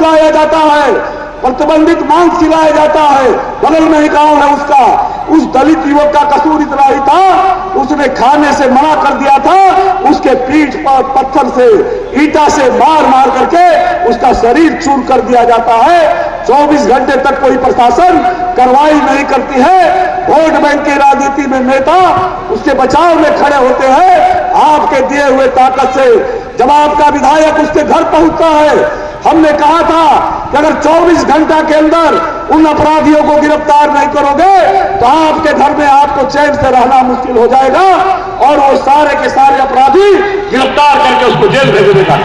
खिलाया जाता है, प्रतिबंधित मांस खिलाया जाता है। बगल में ही गांव है उसका, उस दलित युवक का कसूर इतना ही था, उसने खाने से मना कर दिया था। उसके पीठ पर पत्थर से, ईटा से मार मार करके उसका शरीर चूर कर दिया जाता है। 24 घंटे तक कोई प्रशासन कार्रवाई नहीं करती है। वोट बैंक की राजनीति में नेता उसके बचाव में खड़े होते हैं आपके दिए हुए ताकत से। जब आपका विधायक उसके घर पहुंचता है, हमने कहा था कि अगर 24 घंटा के अंदर उन अपराधियों को गिरफ्तार नहीं करोगे तो आपके घर में आपको चैन से रहना मुश्किल हो जाएगा, और वो सारे के सारे अपराधी गिरफ्तार करके उसको जेल भेज देगा।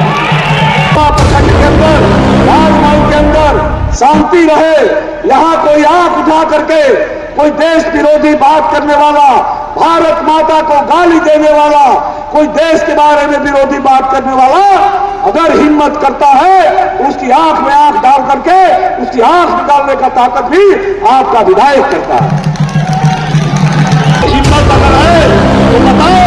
प्रखंड के अंदर, राजमहल के अंदर शांति रहे। यहां कोई आंख उठा करके कोई देश विरोधी बात करने वाला, भारत माता को गाली देने वाला, कोई देश के बारे में विरोधी बात करने वाला अगर हिम्मत करता है, उसकी आंख में आंख डाल करके उसकी आंख निकालने का ताकत भी आपका विधायक करता है। हिम्मत अगर है तो बताओ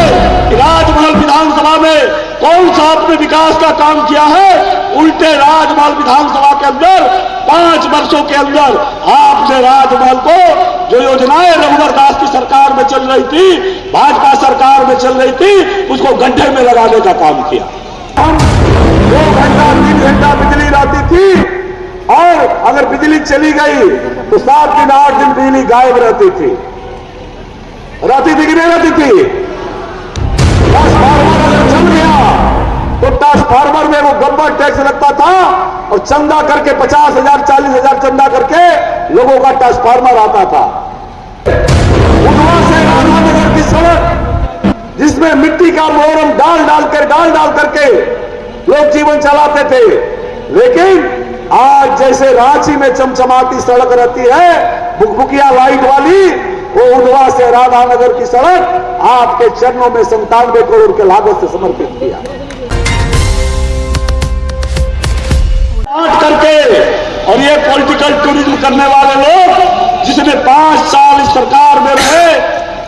कि राजमहल विधानसभा में कौन सा आपने विकास का काम किया है? उल्टे राजमहल विधानसभा के अंदर 5 वर्षों के अंदर आपने राजमहल को जो योजनाएं रघुवर दास की सरकार में चल रही थी, भाजपा सरकार में चल रही थी, उसको गड्ढे में लगाने का काम किया। 2 घंटा 3 घंटा बिजली रहती थी, और अगर बिजली चली गई तो 7 दिन 8 दिन बिजली गायब रहती थी। रहती थी कि नहीं रहती थी? ट्रांसफार्मर अगर चल गया तो ट्रांसफार्मर में वो गब्बर टैक्स लगता था, और चंदा करके 50,000 40,000 चंदा करके लोगों का ट्रांसफार्मर आता था। उधवा से राधानगर की सड़क, जिसमें मिट्टी का मोरम डाल डाल करके लोग जीवन चलाते थे, लेकिन आज जैसे रांची में चमचमाती सड़क रहती है, भुकभुकिया लाइट वाली, वो उधवा से राधानगर की सड़क आपके चरणों में 97 करोड़ के लागत से समर्पित किया। बांट करके, और ये पॉलिटिकल टूरिज्म करने वाले लोग जिसने 5 साल इस सरकार में रहे,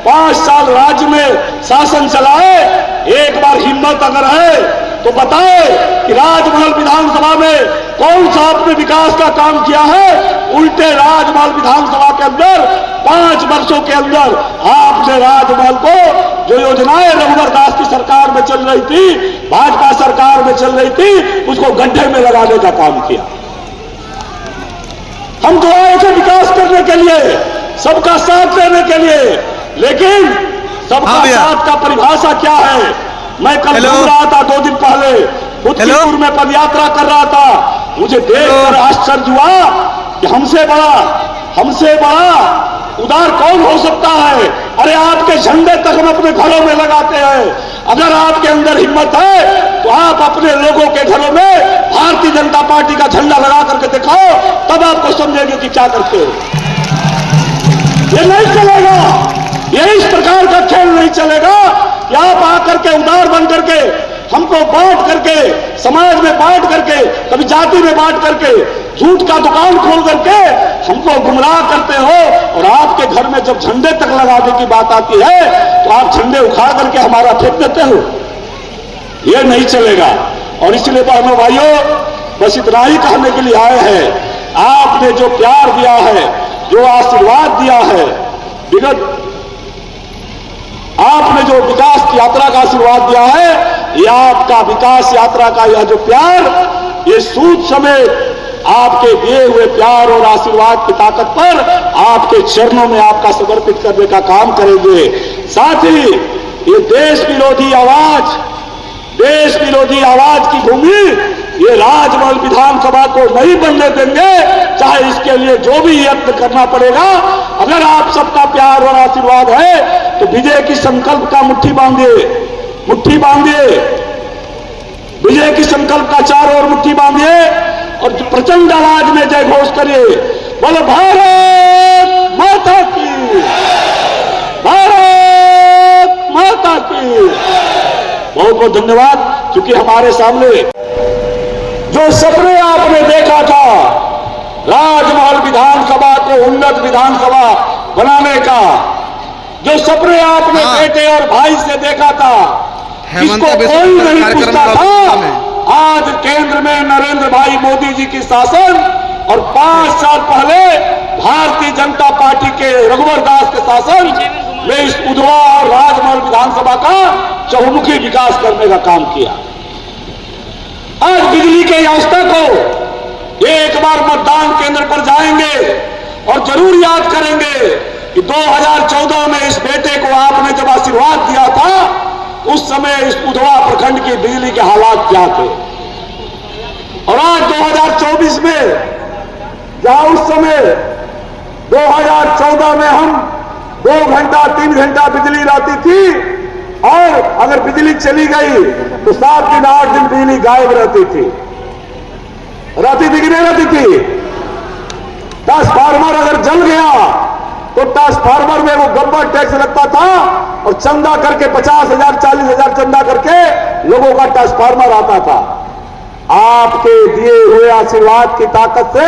5 साल राज्य में शासन चलाए, एक बार हिम्मत अगर है तो बताए कि राजमहल विधानसभा में कौन सा आपने विकास का काम किया है? उल्टे राजमहल विधानसभा के अंदर 5 वर्षों के अंदर आपने राजमहल को जो योजनाएं रघुवर दास की सरकार में चल रही थी, भाजपा सरकार में चल रही थी, उसको गड्ढे में लगाने का काम किया। हम तो आए थे विकास करने के लिए, सबका साथ देने के लिए, लेकिन सबका साथ का परिभाषा क्या है? मैं कल घूम रहा था 2 दिन पहले, फुलपुर में पदयात्रा कर रहा था। मुझे देखकर आश्चर्य हुआ कि हमसे बड़ा उदार कौन हो सकता है? अरे आपके झंडे तक हम अपने घरों में लगाते हैं। अगर आपके अंदर हिम्मत है तो आप अपने लोगों के घरों में भारतीय जनता पार्टी का झंडा लगा करके दिखाओ, तब आपको समझेंगे कि क्या करते हो। ये नहीं चलेगा, ये इस प्रकार का खेल नहीं चलेगा कि आप आकर के उदार बन करके हमको बांट करके, समाज में बांट करके, कभी जाति में बांट करके, झूठ का दुकान खोल करके हमको गुमराह करते हो। और आपके घर में जब झंडे तक लगाने की बात आती है तो आप झंडे उखाड़ करके हमारा फेंक देते हो। ये नहीं चलेगा। और इसलिए बहनों भाइयों, बस इतना ही कहने के लिए आए हैं, आपने जो प्यार दिया है, जो आशीर्वाद दिया है, विगत आपने जो विकास की यात्रा का आशीर्वाद दिया है, ये आपका विकास यात्रा का यह जो प्यार, ये सूद समेत आपके दिए हुए प्यार और आशीर्वाद की ताकत पर आपके चरणों में आपका समर्पित करने का काम करेंगे। साथ ही ये देश विरोधी आवाज की भूमि, ये राजमहल विधानसभा को नहीं बनने देंगे, चाहे इसके लिए जो भी यत्न करना पड़ेगा। अगर आप सबका प्यार और आशीर्वाद है तो विजय की संकल्प का मुट्ठी बांधिए, विजय की संकल्प का चारों ओर मुट्ठी बांधिए और प्रचंड आवाज में जय घोष करिए, बोलो भारत माता की, भारत माता की। बहुत बहुत धन्यवाद। क्योंकि हमारे सामने जो सपने आपने देखा था राजमहल विधानसभा को उन्नत विधानसभा बनाने का, जो सपने आपने बेटे और भाई से देखा था, इसको कोई नहीं पूछता था, आज केंद्र में नरेंद्र भाई मोदी जी की शासन और 5 साल पहले भारतीय जनता पार्टी के रघुवर दास के शासन में इस उधवा और राजमहल विधानसभा का चहुमुखी विकास करने का काम किया। आज बिजली की व्यवस्था को एक बार मतदान केंद्र पर जाएंगे और जरूर याद करेंगे कि 2014 में इस बेटे को आपने जब आशीर्वाद दिया था, उस समय इस उधवा प्रखंड की बिजली के हालात क्या थे। और आज 2024 में जहां उस समय 2014 में हम 2 घंटा 3 घंटा बिजली रहती थी और अगर बिजली चली गई तो 7 दिन 8 दिन बिजली गायब रहती थी कि नहीं रहती थी। ट्रांसफार्मर अगर जल गया तो ट्रांसफार्मर में वो गब्बर टैक्स लगता था और चंदा करके 50,000 40,000 चंदा करके लोगों का ट्रांसफार्मर आता था। आपके दिए हुए आशीर्वाद की ताकत से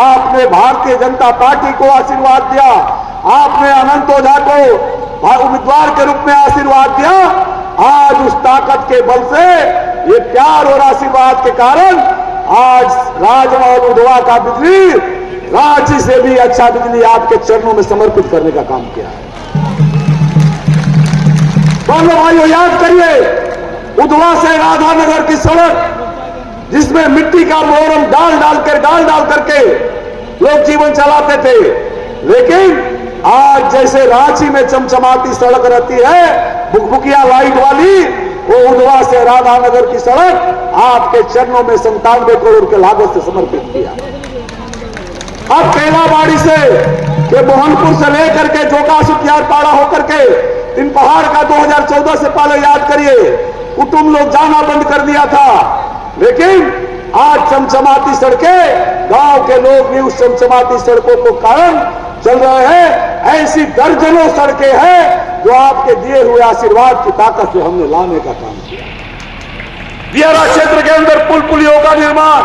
आपने भारतीय जनता पार्टी को आशीर्वाद दिया, आपने अनंत ओझा को उम्मीदवार के रूप में आशीर्वाद दिया। आज उस ताकत के बल से, ये प्यार और आशीर्वाद के कारण आज राजमहल उधवा का बिजली रांची से भी अच्छा बिजली आपके चरणों में समर्पित करने का काम किया है। दोनों भाइयों याद करिए, उधवा से राधानगर की सड़क जिसमें मिट्टी का मोरम डाल डाल करके लोग जीवन चलाते थे, लेकिन आज जैसे रांची में चमचमाती सड़क रहती है भुकभुकिया लाइट वाली, वो उधवा से राधानगर की सड़क आपके चरणों में 97 करोड़ के लागत से समर्पित किया। अब कैलाबाड़ी से के मोहनपुर से लेकर के जोका सुखियारपाड़ा होकर के इन पहाड़ का 2014 से पहले याद करिए कुटुंब लोग जाना बंद कर दिया था, लेकिन आज चमचमाती सड़कें, गांव के लोग भी उस चमचमाती सड़कों को कारण चल रहे हैं। ऐसी दर्जनों सड़कें हैं जो आपके दिए हुए आशीर्वाद की ताकत से हमने लाने का काम किया। दियारा क्षेत्र के अंदर पुल पुलियों का निर्माण,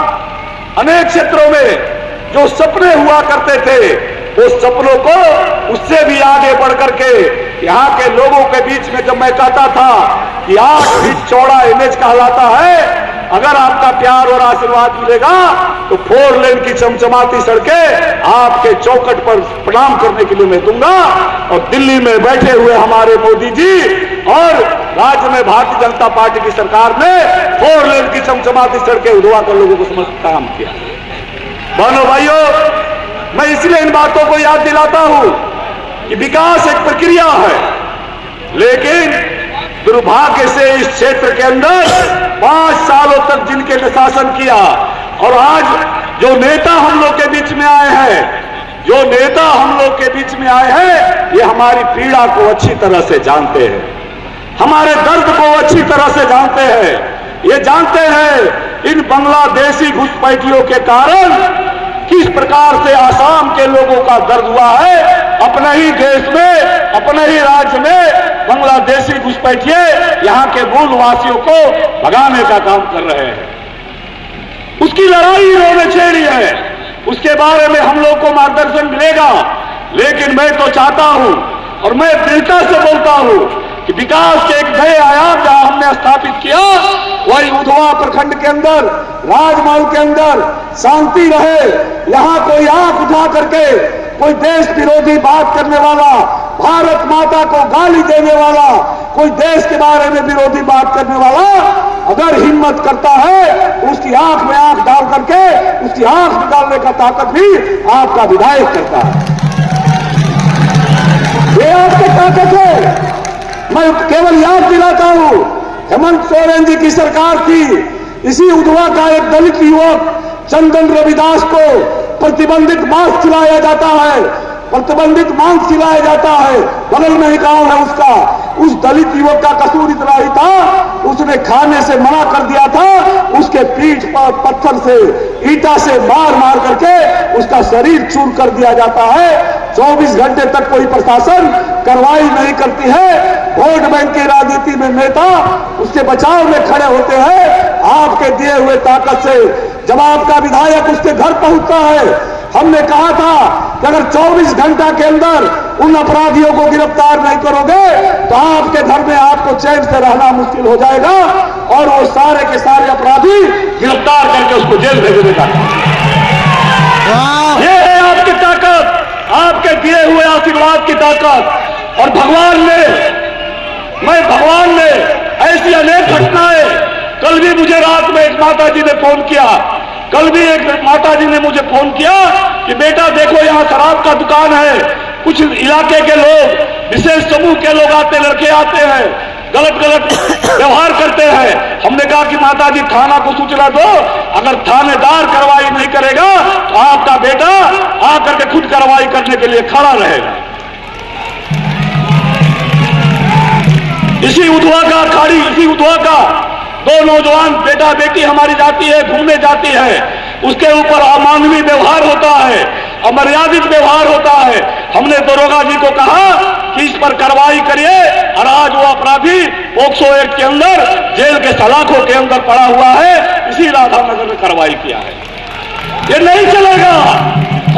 अनेक क्षेत्रों में जो सपने हुआ करते थे, वो सपनों को उससे भी आगे बढ़ करके यहाँ के लोगों के बीच में जब मैं कहता था कि 8 फीट चौड़ा इमेज कहलाता है, अगर आपका प्यार और आशीर्वाद मिलेगा तो 4 लेन की चमचमाती सड़कें आपके चौखट पर प्रणाम करने के लिए मैं दूंगा। और दिल्ली में बैठे हुए हमारे मोदी जी और राज्य में भारतीय जनता पार्टी की सरकार ने 4 लेन की चमचमाती सड़कें उधवा कर लोगों को समर्पित काम किया। बहनों भाइयों, मैं इसलिए इन बातों को याद दिलाता हूं कि विकास एक प्रक्रिया है, लेकिन दुर्भाग्य से इस क्षेत्र के अंदर 5 सालों तक जिनके ने शासन किया और आज जो नेता हम लोग के बीच में आए हैं, ये हमारी पीड़ा को अच्छी तरह से जानते हैं, हमारे दर्द को अच्छी तरह से जानते हैं। ये जानते हैं इन बांग्लादेशी घुसपैठियों के कारण किस प्रकार से आसाम के लोगों का दर्द हुआ है। अपने ही देश में, अपने ही राज्य में बांग्लादेशी घुसपैठिए यहाँ के मूल वासियों को भगाने का काम कर रहे हैं। उसकी लड़ाई इन्होंने छेड़ी है, उसके बारे में हम लोग को मार्गदर्शन मिलेगा। लेकिन मैं तो चाहता हूं और मैं दृढ़ता से बोलता हूं कि विकास के एक नए आयाम जहां हमने स्थापित किया, वही उधवा प्रखंड के अंदर, राजमहल के अंदर शांति रहे। यहां कोई आंख उठा करके कोई देश विरोधी बात करने वाला, भारत माता को गाली देने वाला, कोई देश के बारे में विरोधी बात करने वाला अगर हिम्मत करता है, उसकी आंख में आंख डाल करके उसकी आंख निकालने का ताकत भी आपका विधायक करता है। ये आपकी ताकत है। मैं केवल याद दिलाता हूं, हेमंत सोरेन जी की सरकार थी, इसी उधवा का एक दलित युवक चंदन रविदास को प्रतिबंधित मांस खिलाया जाता है, बगल में ही गांव है उसका। उस दलित युवक का कसूर इतना ही था, उसने खाने से मना कर दिया था, उसके पीठ पर पत्थर से, ईटा से मार मार करके उसका शरीर चूर कर दिया जाता है। 24 घंटे तक कोई प्रशासन कार्रवाई नहीं करती है। वोट बैंक की राजनीति में नेता उसके बचाव में खड़े होते हैं। आपके दिए हुए ताकत से जब आपका विधायक उसके घर पहुंचता है, हमने कहा था कि अगर 24 घंटा के अंदर उन अपराधियों को गिरफ्तार नहीं करोगे तो आपके घर में आपको चैन से रहना मुश्किल हो जाएगा और वो सारे के सारे अपराधी गिरफ्तार करके उसको जेल भेज देगा। ये है आपकी ताकत, आपके दिए हुए आशीर्वाद की ताकत। और भगवान ने ऐसी अनेक घटनाएं, कल भी मुझे रात में एक माता जी ने फोन किया, कल भी एक माता जी ने मुझे फोन किया कि बेटा देखो यहाँ शराब का दुकान है, कुछ इलाके के लोग, विशेष समूह के लोग आते, लड़के आते हैं, गलत व्यवहार करते हैं। हमने कहा कि माता जी थाना को सूचना दो, अगर थानेदार कार्रवाई नहीं करेगा तो आपका बेटा आकर के खुद कार्रवाई करने के लिए खड़ा रहेगा। इसी उधवा का 2 नौजवान बेटा बेटी हमारी जाती है, घूमने जाती है, उसके ऊपर अमानवीय व्यवहार होता है, अमर्यादित व्यवहार होता है। हमने दरोगा जी को कहा कि इस पर कार्रवाई करिए और आज वो अपराधी पोक्सो एक्ट के अंदर जेल के सलाखों के अंदर पड़ा हुआ है, इसी राधानगर में कार्रवाई किया है। ये नहीं चलेगा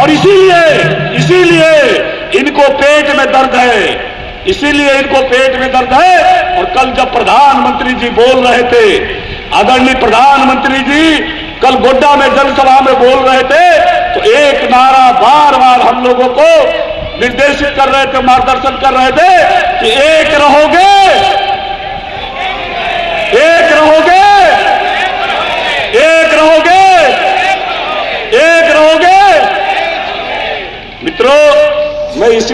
और इसीलिए इनको पेट में दर्द है, इसीलिए इनको पेट में दर्द है। और कल जब प्रधानमंत्री जी बोल रहे थे, आदरणीय प्रधानमंत्री जी कल गोड्डा में जनसभा में बोल रहे थे, तो एक नारा बार बार हम लोगों को निर्देशित कर रहे थे, मार्गदर्शन कर रहे थे कि एक रहोगे, एक रहोगे, एक रहोगे, एक रहोगे। मित्रों, मैं इसी